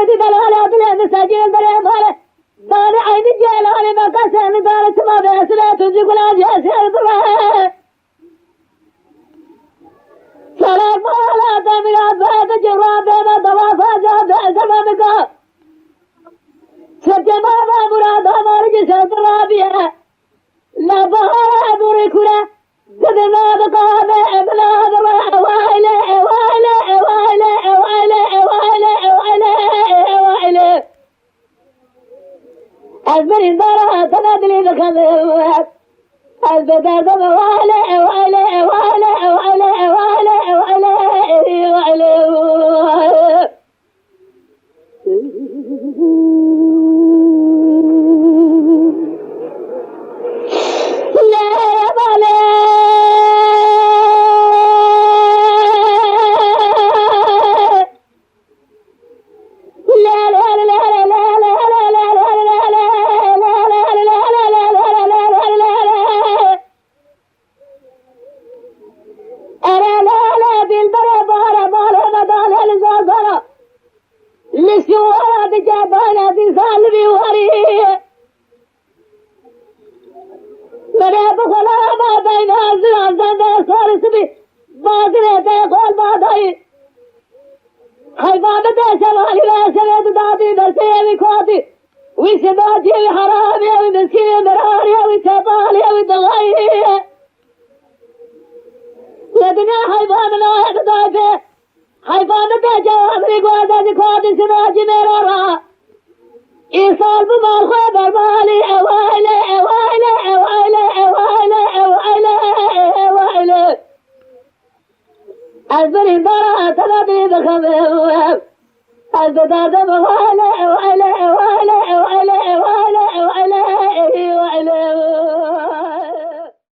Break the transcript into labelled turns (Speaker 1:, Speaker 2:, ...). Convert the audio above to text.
Speaker 1: بدي دلالة أطلع مساجين بريم هلا دار عين الجيلاني ما قسم دار سما بأسرة تجيب الأجهزة الضباء سلام على دميات بعد جراب ما دوافا جاب زمانك سجما مراد همارج سجرابيا لا بها بريكولا قدنا بقام ابنا درا وائله وائله وائله وائله وائله وائله وائله أزمر دارا تنادلي بخذ البدر وائله وائله وائله وائله وائله وائله وائله وسباتي حرامي ومسكين مراري وسبالي ودغايري لدنا حيوان لا يقضايفه حيوان بجوامري قوادة قوادة سناجي مرارا إيصال بمال خبر مالي أوائله أوائله أوائله أوائله أوائله أوائله أزبري برا تنادي بخبر البداد أوائله أوائله أوائله أوائله